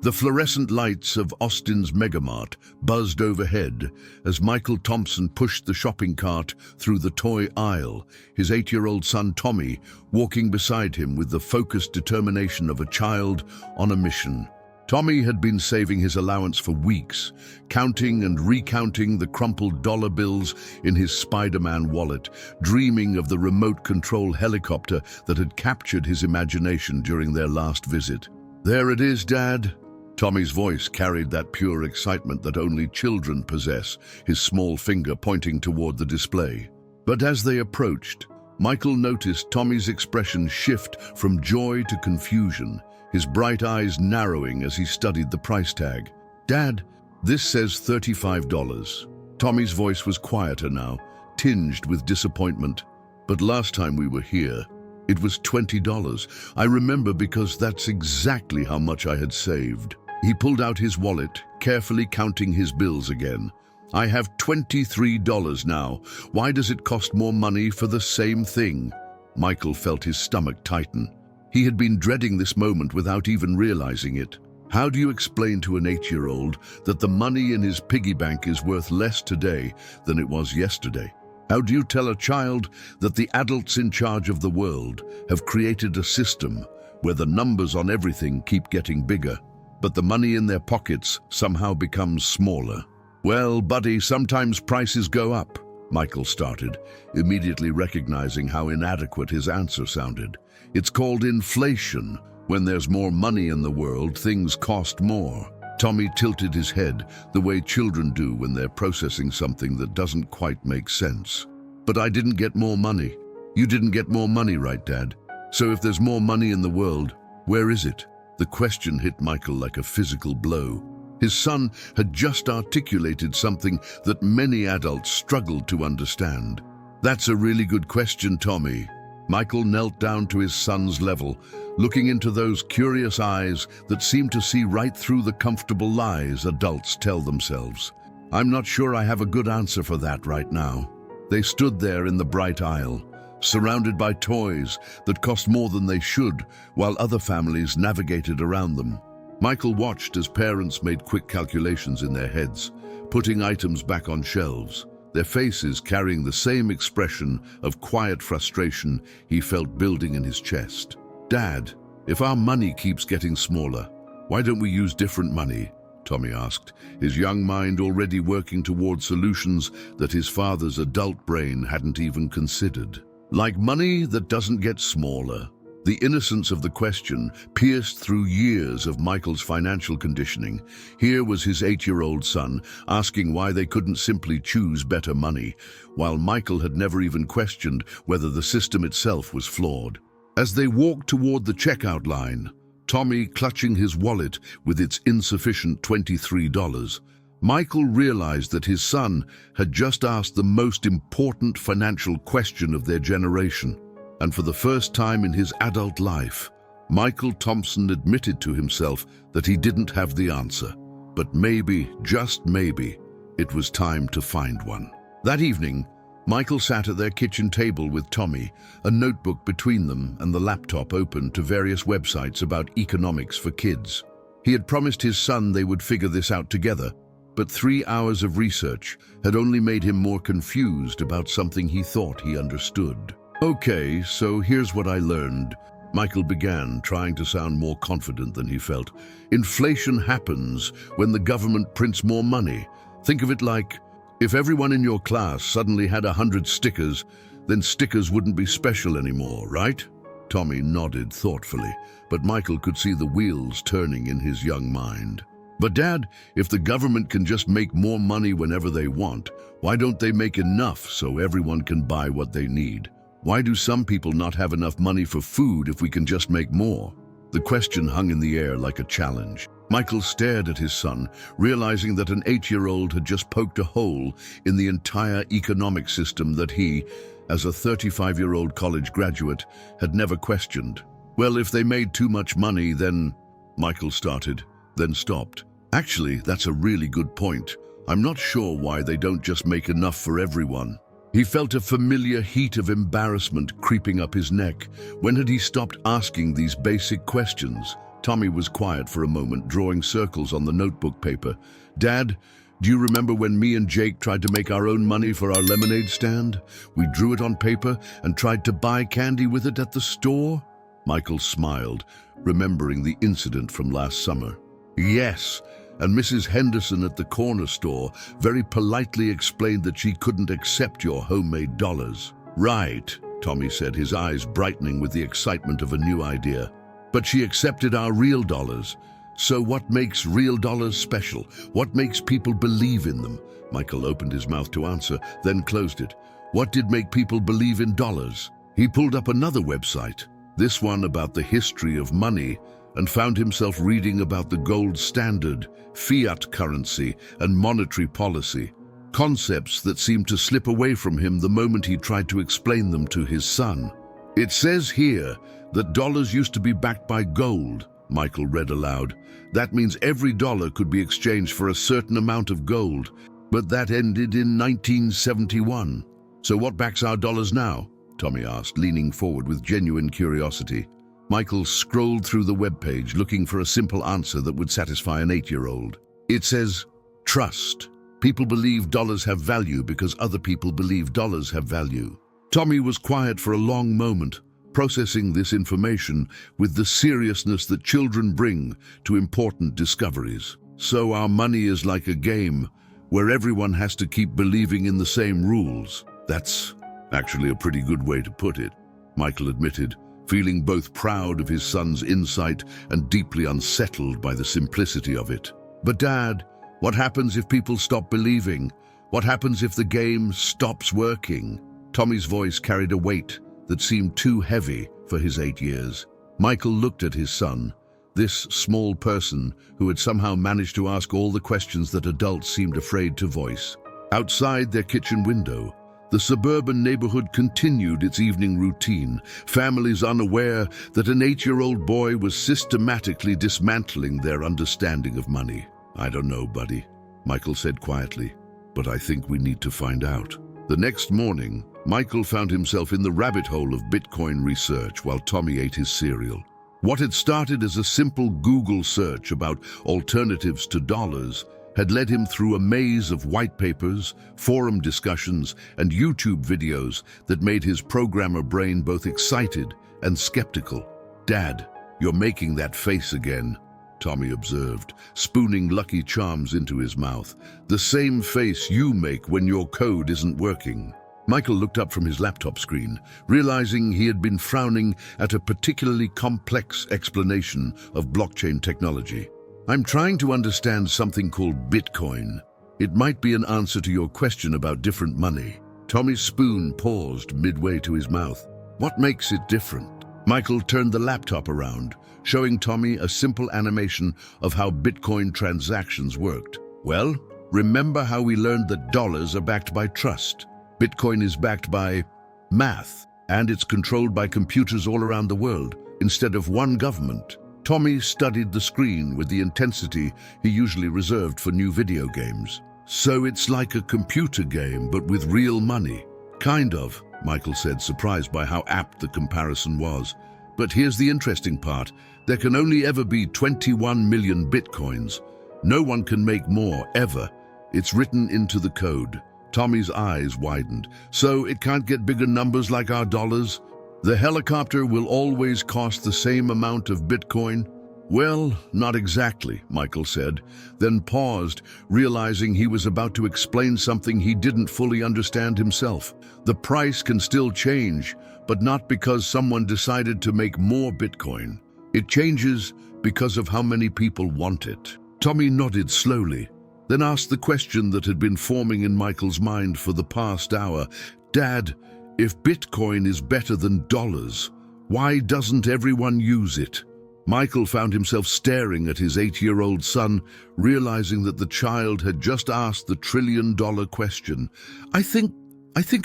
The fluorescent lights of Austin's Megamart buzzed overhead as Michael Thompson pushed the shopping cart through the toy aisle, his 8-year-old son Tommy walking beside him with the focused determination of a child on a mission. Tommy had been saving his allowance for weeks, counting and recounting the crumpled dollar bills in his Spider-Man wallet, dreaming of the remote control helicopter that had captured his imagination during their last visit. "There it is, Dad." Tommy's voice carried that pure excitement that only children possess, his small finger pointing toward the display. But as they approached, Michael noticed Tommy's expression shift from joy to confusion, his bright eyes narrowing as he studied the price tag. "Dad, this says $35. Tommy's voice was quieter now, tinged with disappointment. "But last time we were here, it was $20. I remember because that's exactly how much I had saved." He pulled out his wallet, carefully counting his bills again. "I have $23 now. Why does it cost more money for the same thing?" Michael felt his stomach tighten. He had been dreading this moment without even realizing it. How do you explain to an 8-year-old that the money in his piggy bank is worth less today than it was yesterday? How do you tell a child that the adults in charge of the world have created a system where the numbers on everything keep getting bigger, but the money in their pockets somehow becomes smaller? "Well, buddy, sometimes prices go up," Michael started, immediately recognizing how inadequate his answer sounded. "It's called inflation. When there's more money in the world, things cost more." Tommy tilted his head, the way children do when they're processing something that doesn't quite make sense. "But I didn't get more money." "You didn't get more money, right, Dad? So if there's more money in the world, where is it?" The question hit Michael like a physical blow. His son had just articulated something that many adults struggled to understand. "That's a really good question, Tommy." Michael knelt down to his son's level, looking into those curious eyes that seemed to see right through the comfortable lies adults tell themselves. "I'm not sure I have a good answer for that right now." They stood there in the bright aisle, surrounded by toys that cost more than they should, while other families navigated around them. Michael watched as parents made quick calculations in their heads, putting items back on shelves, their faces carrying the same expression of quiet frustration he felt building in his chest. "Dad, if our money keeps getting smaller, why don't we use different money?" Tommy asked, his young mind already working toward solutions that his father's adult brain hadn't even considered. "Like money that doesn't get smaller." The innocence of the question pierced through years of Michael's financial conditioning. Here was his 8-year-old son asking why they couldn't simply choose better money, while Michael had never even questioned whether the system itself was flawed. As they walked toward the checkout line, Tommy clutching his wallet with its insufficient $23, Michael realized that his son had just asked the most important financial question of their generation. And for the first time in his adult life, Michael Thompson admitted to himself that he didn't have the answer. But maybe, just maybe, it was time to find one. That evening, Michael sat at their kitchen table with Tommy, a notebook between them and the laptop open to various websites about economics for kids. He had promised his son they would figure this out together, but 3 hours of research had only made him more confused about something he thought he understood. "Okay, so here's what I learned," Michael began, trying to sound more confident than he felt. "Inflation happens when the government prints more money. Think of it like, if everyone in your class suddenly had 100 stickers, then stickers wouldn't be special anymore, right?" Tommy nodded thoughtfully, but Michael could see the wheels turning in his young mind. "But Dad, if the government can just make more money whenever they want, why don't they make enough so everyone can buy what they need? Why do some people not have enough money for food if we can just make more?" The question hung in the air like a challenge. Michael stared at his son, realizing that an 8-year-old had just poked a hole in the entire economic system that he, as a 35-year-old college graduate, had never questioned. "Well, if they made too much money, then—" Michael started, then stopped. "Actually, that's a really good point. I'm not sure why they don't just make enough for everyone." He felt a familiar heat of embarrassment creeping up his neck. When had he stopped asking these basic questions? Tommy was quiet for a moment, drawing circles on the notebook paper. "Dad, do you remember when me and Jake tried to make our own money for our lemonade stand? We drew it on paper and tried to buy candy with it at the store?" Michael smiled, remembering the incident from last summer. "Yes, and Mrs. Henderson at the corner store very politely explained that she couldn't accept your homemade dollars." "Right," Tommy said, his eyes brightening with the excitement of a new idea. "But she accepted our real dollars. So what makes real dollars special? What makes people believe in them?" Michael opened his mouth to answer, then closed it. What did make people believe in dollars? He pulled up another website, this one about the history of money, and found himself reading about the gold standard, fiat currency, and monetary policy. Concepts that seemed to slip away from him the moment he tried to explain them to his son. "It says here that dollars used to be backed by gold," Michael read aloud. "That means every dollar could be exchanged for a certain amount of gold, but that ended in 1971. So what backs our dollars now?" Tommy asked, leaning forward with genuine curiosity. Michael scrolled through the webpage, looking for a simple answer that would satisfy an 8-year-old. "It says, trust. People believe dollars have value because other people believe dollars have value." Tommy was quiet for a long moment, processing this information with the seriousness that children bring to important discoveries. "So our money is like a game where everyone has to keep believing in the same rules." "That's actually a pretty good way to put it," Michael admitted, feeling both proud of his son's insight and deeply unsettled by the simplicity of it. "But Dad, what happens if people stop believing? What happens if the game stops working?" Tommy's voice carried a weight that seemed too heavy for his 8 years. Michael looked at his son, this small person who had somehow managed to ask all the questions that adults seemed afraid to voice. Outside their kitchen window, the suburban neighborhood continued its evening routine, families unaware that an 8-year-old boy was systematically dismantling their understanding of money. "I don't know, buddy," Michael said quietly, "but I think we need to find out." The next morning, Michael found himself in the rabbit hole of Bitcoin research while Tommy ate his cereal. What had started as a simple Google search about alternatives to dollars had led him through a maze of white papers, forum discussions, and YouTube videos that made his programmer brain both excited and skeptical. "Dad, you're making that face again," Tommy observed, spooning Lucky Charms into his mouth. "The same face you make when your code isn't working." Michael looked up from his laptop screen, realizing he had been frowning at a particularly complex explanation of blockchain technology. "I'm trying to understand something called Bitcoin. It might be an answer to your question about different money." Tommy's spoon paused midway to his mouth. "What makes it different?" Michael turned the laptop around, showing Tommy a simple animation of how Bitcoin transactions worked. "Well, remember how we learned that dollars are backed by trust? Bitcoin is backed by math, and it's controlled by computers all around the world, instead of one government." Tommy studied the screen with the intensity he usually reserved for new video games. "So it's like a computer game, but with real money?" "Kind of," Michael said, surprised by how apt the comparison was. "But here's the interesting part. There can only ever be 21 million bitcoins. No one can make more, ever. It's written into the code." Tommy's eyes widened. "So it can't get bigger numbers like our dollars? The helicopter will always cost the same amount of Bitcoin?" "Well, not exactly," Michael said, then paused, realizing he was about to explain something he didn't fully understand himself. "The price can still change, but not because someone decided to make more Bitcoin. It changes because of how many people want it." Tommy nodded slowly, then asked the question that had been forming in Michael's mind for the past hour. "Dad, if Bitcoin is better than dollars, why doesn't everyone use it?" Michael found himself staring at his 8-year-old son, realizing that the child had just asked the trillion-dollar question. I think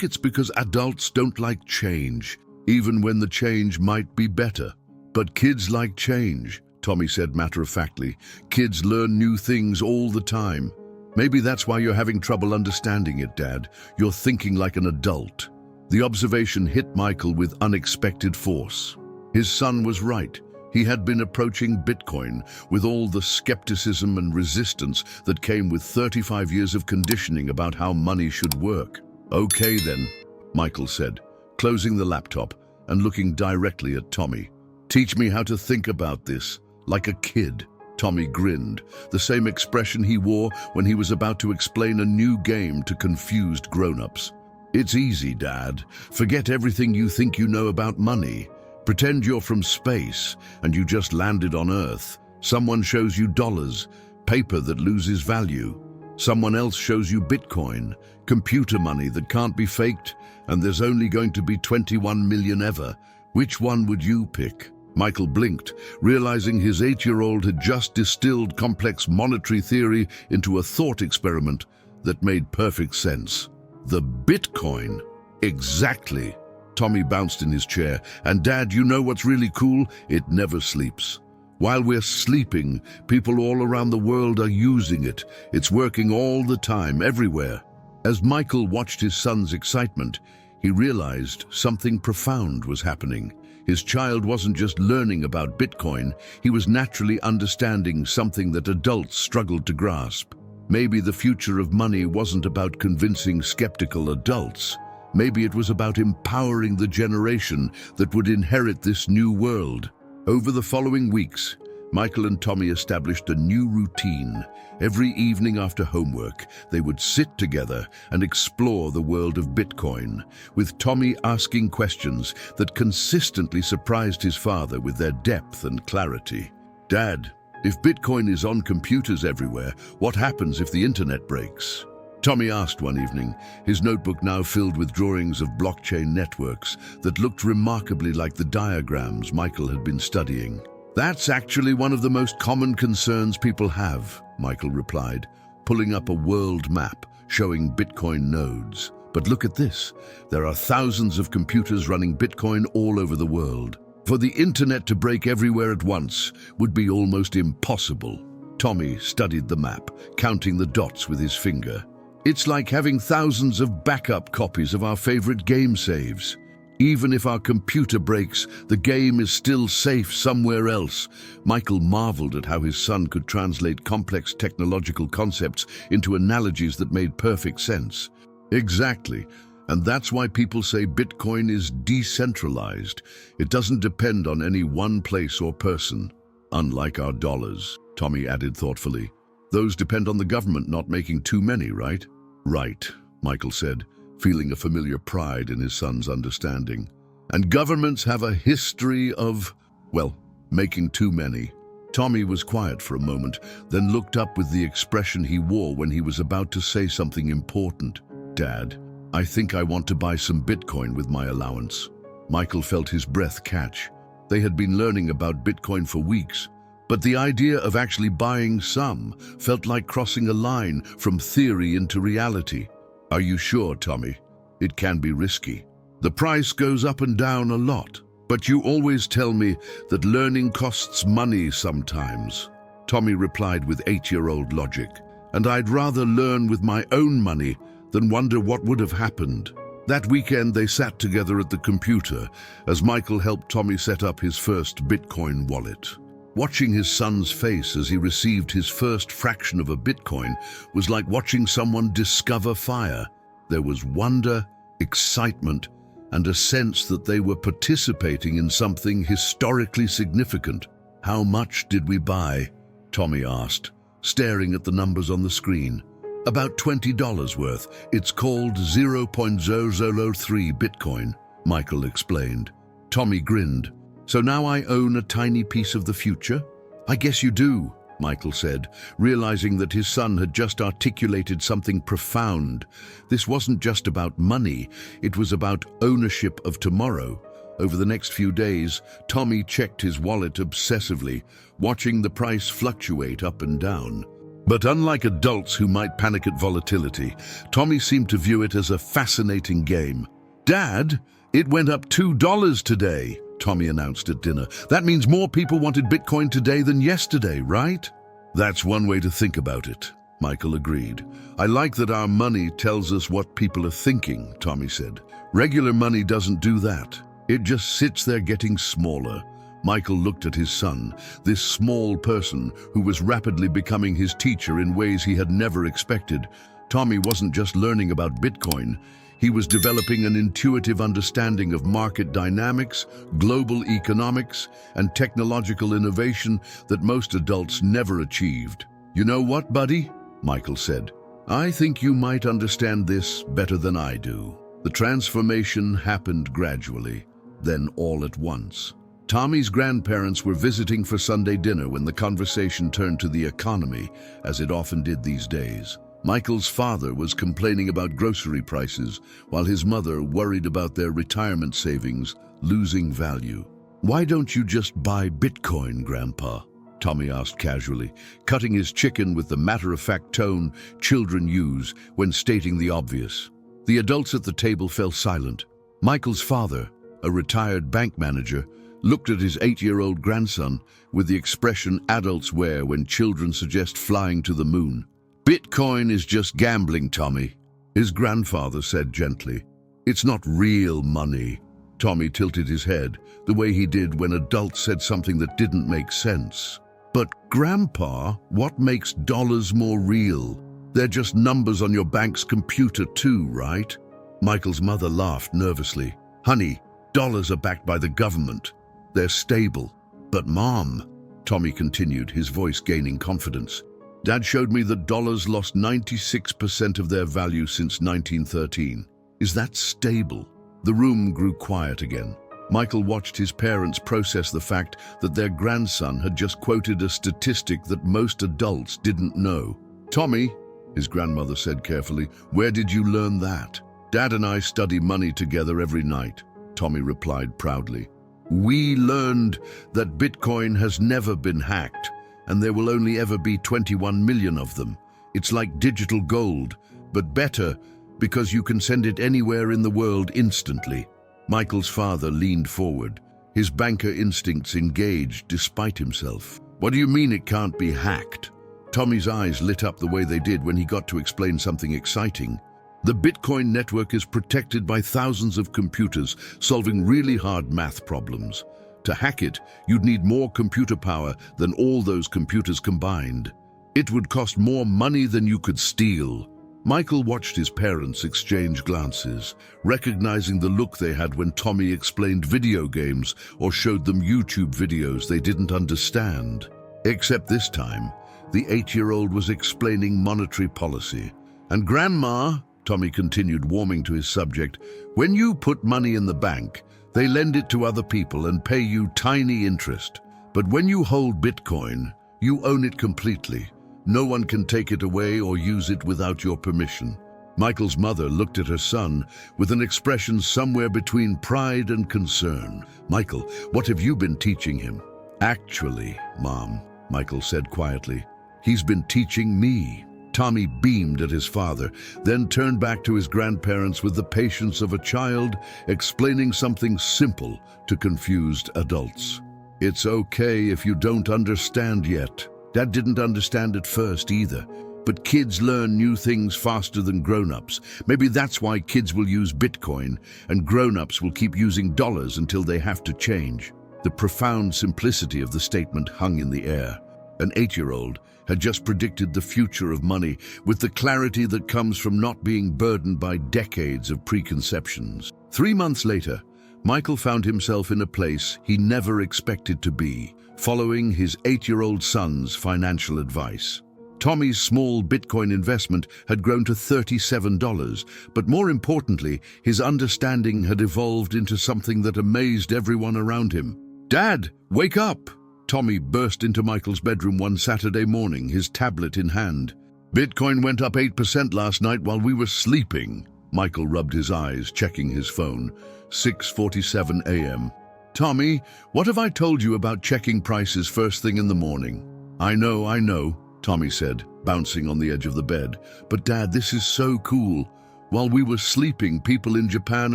it's because adults don't like change, even when the change might be better." "But kids like change," Tommy said matter-of-factly. "Kids learn new things all the time." "Maybe that's why you're having trouble understanding it, Dad. You're thinking like an adult." The observation hit Michael with unexpected force. His son was right. He had been approaching Bitcoin with all the skepticism and resistance that came with 35 years of conditioning about how money should work. "Okay then," Michael said, closing the laptop and looking directly at Tommy. "Teach me how to think about this, like a kid." Tommy grinned, the same expression he wore when he was about to explain a new game to confused grown-ups. "It's easy, Dad. Forget everything you think you know about money. Pretend you're from space and you just landed on Earth. Someone shows you dollars, paper that loses value. Someone else shows you Bitcoin, computer money that can't be faked, and there's only going to be 21 million ever. Which one would you pick?" Michael blinked, realizing his 8-year-old had just distilled complex monetary theory into a thought experiment that made perfect sense. "The Bitcoin?" "Exactly." Tommy bounced in his chair. "And Dad, you know what's really cool? It never sleeps. While we're sleeping, people all around the world are using it. It's working all the time, everywhere." As Michael watched his son's excitement, he realized something profound was happening. His child wasn't just learning about Bitcoin, he was naturally understanding something that adults struggled to grasp. Maybe the future of money wasn't about convincing skeptical adults. Maybe it was about empowering the generation that would inherit this new world. Over the following weeks, Michael and Tommy established a new routine. Every evening after homework, they would sit together and explore the world of Bitcoin, with Tommy asking questions that consistently surprised his father with their depth and clarity. "Dad, if Bitcoin is on computers everywhere, what happens if the internet breaks?" Tommy asked one evening, his notebook now filled with drawings of blockchain networks that looked remarkably like the diagrams Michael had been studying. "That's actually one of the most common concerns people have," Michael replied, pulling up a world map showing Bitcoin nodes. "But look at this. There are thousands of computers running Bitcoin all over the world. For the internet to break everywhere at once would be almost impossible." Tommy studied the map, counting the dots with his finger. "It's like having thousands of backup copies of our favorite game saves. Even if our computer breaks, the game is still safe somewhere else." Michael marveled at how his son could translate complex technological concepts into analogies that made perfect sense. "Exactly. And that's why people say Bitcoin is decentralized. It doesn't depend on any one place or person. Unlike our dollars," Tommy added thoughtfully. "Those depend on the government not making too many, right?" "Right," Michael said, feeling a familiar pride in his son's understanding. "And governments have a history of, well, making too many." Tommy was quiet for a moment, then looked up with the expression he wore when he was about to say something important. "Dad, I think I want to buy some Bitcoin with my allowance." Michael felt his breath catch. They had been learning about Bitcoin for weeks, but the idea of actually buying some felt like crossing a line from theory into reality. "Are you sure, Tommy? It can be risky. The price goes up and down a lot, but you always tell me that learning costs money sometimes." Tommy replied with 8-year-old logic. "And I'd rather learn with my own money than wonder what would have happened." That weekend they sat together at the computer as Michael helped Tommy set up his first Bitcoin wallet. Watching his son's face as he received his first fraction of a Bitcoin was like watching someone discover fire. There was wonder, excitement, and a sense that they were participating in something historically significant. "How much did we buy?" Tommy asked, staring at the numbers on the screen. "About $20 worth. It's called 0.003 Bitcoin, Michael explained. Tommy grinned. "So now I own a tiny piece of the future?" "I guess you do," Michael said, realizing that his son had just articulated something profound. This wasn't just about money, it was about ownership of tomorrow. Over the next few days, Tommy checked his wallet obsessively, watching the price fluctuate up and down. But unlike adults who might panic at volatility, Tommy seemed to view it as a fascinating game. "Dad, it went up $2 today," Tommy announced at dinner. "That means more people wanted Bitcoin today than yesterday, right?" "That's one way to think about it," Michael agreed. "I like that our money tells us what people are thinking," Tommy said. "Regular money doesn't do that. It just sits there getting smaller, Michael looked at his son, this small person who was rapidly becoming his teacher in ways he had never expected. Tommy wasn't just learning about Bitcoin. He was developing an intuitive understanding of market dynamics, global economics, and technological innovation that most adults never achieved. "You know what, buddy?" Michael said. "I think you might understand this better than I do." The transformation happened gradually, then all at once. Tommy's grandparents were visiting for Sunday dinner when the conversation turned to the economy, as it often did these days. Michael's father was complaining about grocery prices, while his mother worried about their retirement savings losing value. "Why don't you just buy Bitcoin, Grandpa?" Tommy asked casually, cutting his chicken with the matter-of-fact tone children use when stating the obvious. The adults at the table fell silent. Michael's father, a retired bank manager, looked at his 8-year-old grandson with the expression adults wear when children suggest flying to the moon. "Bitcoin is just gambling, Tommy," his grandfather said gently. "It's not real money." Tommy tilted his head, the way he did when adults said something that didn't make sense. "But Grandpa, what makes dollars more real? They're just numbers on your bank's computer too, right?" Michael's mother laughed nervously. "Honey, dollars are backed by the government. They're stable." "But Mom," Tommy continued, his voice gaining confidence, "Dad showed me that dollars lost 96% of their value since 1913. Is that stable?" The room grew quiet again. Michael watched his parents process the fact that their grandson had just quoted a statistic that most adults didn't know. "Tommy," his grandmother said carefully, "where did you learn that?" "Dad and I study money together every night," Tommy replied proudly. "We learned that Bitcoin has never been hacked, and there will only ever be 21 million of them. It's like digital gold, but better because you can send it anywhere in the world instantly." Michael's father leaned forward, his banker instincts engaged despite himself. "What do you mean it can't be hacked?" Tommy's eyes lit up the way they did when he got to explain something exciting. "The Bitcoin network is protected by thousands of computers solving really hard math problems. To hack it, you'd need more computer power than all those computers combined. It would cost more money than you could steal." Michael watched his parents exchange glances, recognizing the look they had when Tommy explained video games or showed them YouTube videos they didn't understand. Except this time, the 8-year-old was explaining monetary policy. "And Grandma," Tommy continued, warming to his subject, "when you put money in the bank, they lend it to other people and pay you tiny interest. But when you hold Bitcoin, you own it completely. No one can take it away or use it without your permission." Michael's mother looked at her son with an expression somewhere between pride and concern. "Michael, what have you been teaching him?" "Actually, Mom," Michael said quietly, "he's been teaching me." Tommy beamed at his father, then turned back to his grandparents with the patience of a child explaining something simple to confused adults. "It's okay if you don't understand yet. Dad didn't understand at first either, but kids learn new things faster than grown-ups. Maybe that's why kids will use Bitcoin and grown-ups will keep using dollars until they have to change." The profound simplicity of the statement hung in the air. An 8-year-old had just predicted the future of money with the clarity that comes from not being burdened by decades of preconceptions. 3 months later, Michael found himself in a place he never expected to be, following his 8-year-old son's financial advice. Tommy's small Bitcoin investment had grown to $37, but more importantly, his understanding had evolved into something that amazed everyone around him. "Dad, wake up!" Tommy burst into Michael's bedroom one Saturday morning, his tablet in hand. "Bitcoin went up 8% last night while we were sleeping." Michael rubbed his eyes, checking his phone. 6:47 a.m. "Tommy, what have I told you about checking prices first thing in the morning?" I know, Tommy said, bouncing on the edge of the bed. "But Dad, this is so cool. While we were sleeping, people in Japan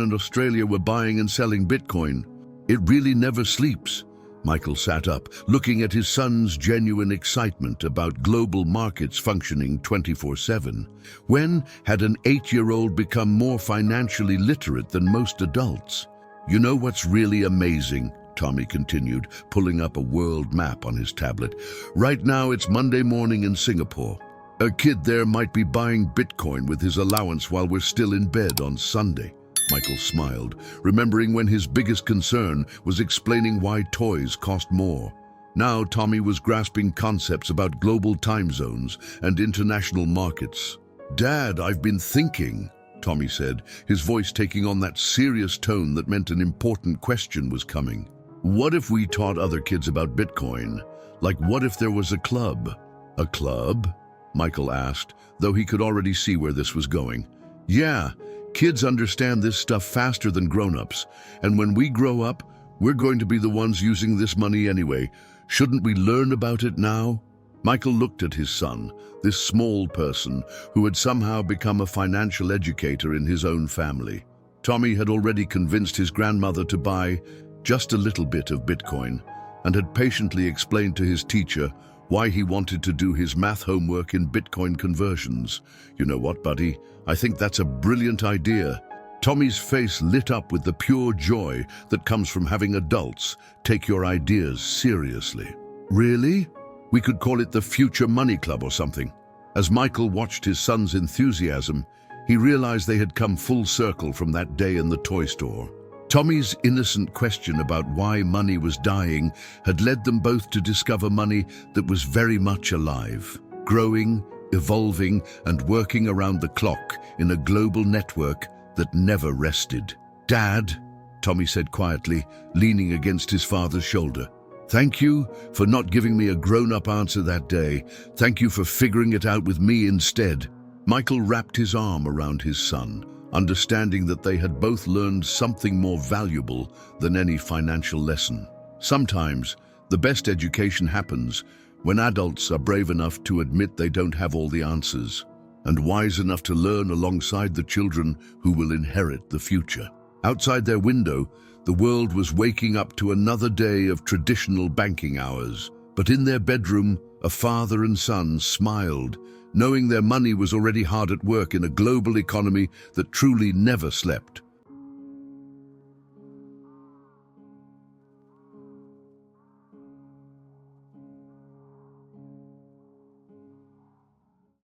and Australia were buying and selling Bitcoin. It really never sleeps." Michael sat up, looking at his son's genuine excitement about global markets functioning 24/7. When had an 8-year-old become more financially literate than most adults? "You know what's really amazing?" Tommy continued, pulling up a world map on his tablet. Right now it's Monday morning in Singapore. A kid there might be buying Bitcoin with his allowance while we're still in bed on Sunday. Michael smiled, remembering when his biggest concern was explaining why toys cost more. Now Tommy was grasping concepts about global time zones and international markets. "Dad, I've been thinking," Tommy said, his voice taking on that serious tone that meant an important question was coming. "What if we taught other kids about Bitcoin? Like, what if there was a club?" "A club?" Michael asked, though he could already see where this was going. "Yeah, kids understand this stuff faster than grown-ups, and when we grow up, we're going to be the ones using this money anyway. Shouldn't we learn about it now?" Michael looked at his son, this small person who had somehow become a financial educator in his own family. Tommy had already convinced his grandmother to buy just a little bit of Bitcoin and had patiently explained to his teacher why he wanted to do his math homework in Bitcoin conversions. "You know what, buddy? I think that's a brilliant idea." Tommy's face lit up with the pure joy that comes from having adults take your ideas seriously. "Really? We could call it the Future Money Club or something." As Michael watched his son's enthusiasm, he realized they had come full circle from that day in the toy store. Tommy's innocent question about why money was dying had led them both to discover money that was very much alive, growing, evolving, and working around the clock in a global network that never rested. "Dad," Tommy said quietly, leaning against his father's shoulder, "thank you for not giving me a grown-up answer that day. Thank you for figuring it out with me instead." Michael wrapped his arm around his son, understanding that they had both learned something more valuable than any financial lesson. Sometimes, the best education happens when adults are brave enough to admit they don't have all the answers, and wise enough to learn alongside the children who will inherit the future. Outside their window, the world was waking up to another day of traditional banking hours. But in their bedroom, a father and son smiled, knowing their money was already hard at work in a global economy that truly never slept.